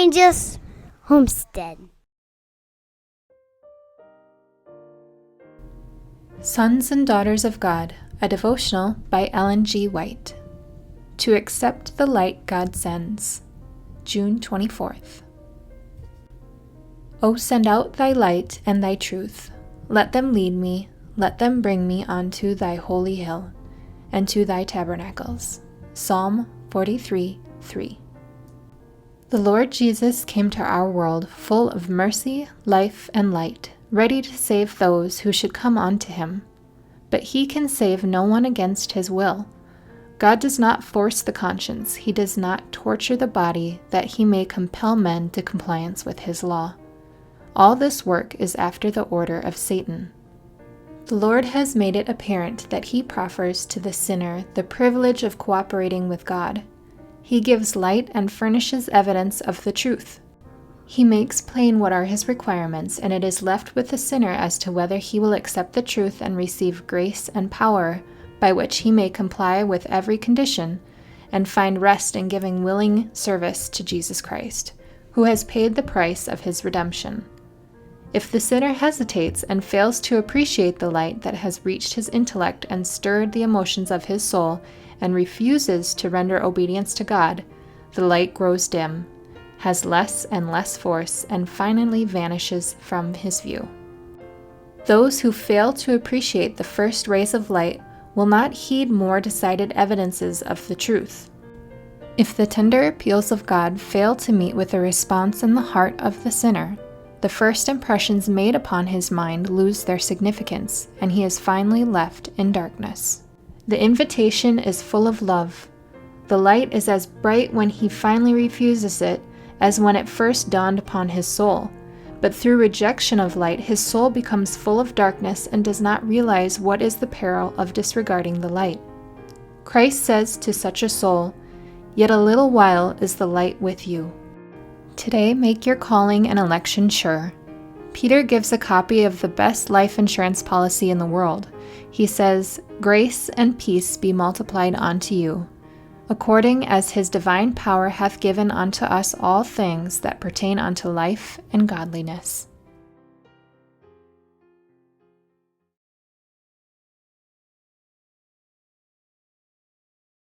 Evangelist Homestead. Sons and Daughters of God, a devotional by Ellen G. White. To accept the light God sends. June 24th. O send out thy light and thy truth. Let them lead me, let them bring me unto thy holy hill, and to thy tabernacles. Psalm 43:3. The Lord Jesus came to our world full of mercy, life, and light, ready to save those who should come unto him. But he can save no one against his will. God does not force the conscience. He does not torture the body that he may compel men to compliance with his law. All this work is after the order of Satan. The Lord has made it apparent that he proffers to the sinner the privilege of cooperating with God. He gives light and furnishes evidence of the truth. He makes plain what are his requirements, and it is left with the sinner as to whether he will accept the truth and receive grace and power by which he may comply with every condition and find rest in giving willing service to Jesus Christ, who has paid the price of his redemption. If the sinner hesitates and fails to appreciate the light that has reached his intellect and stirred the emotions of his soul and refuses to render obedience to God, the light grows dim, has less and less force, and finally vanishes from his view. Those who fail to appreciate the first rays of light will not heed more decided evidences of the truth. If the tender appeals of God fail to meet with a response in the heart of the sinner, the first impressions made upon his mind lose their significance, and he is finally left in darkness. The invitation is full of love. The light is as bright when he finally refuses it as when it first dawned upon his soul. But through rejection of light, his soul becomes full of darkness and does not realize what is the peril of disregarding the light. Christ says to such a soul, "Yet a little while is the light with you." Today, make your calling and election sure. Peter gives a copy of the best life insurance policy in the world. He says, "Grace and peace be multiplied unto you, according as his divine power hath given unto us all things that pertain unto life and godliness."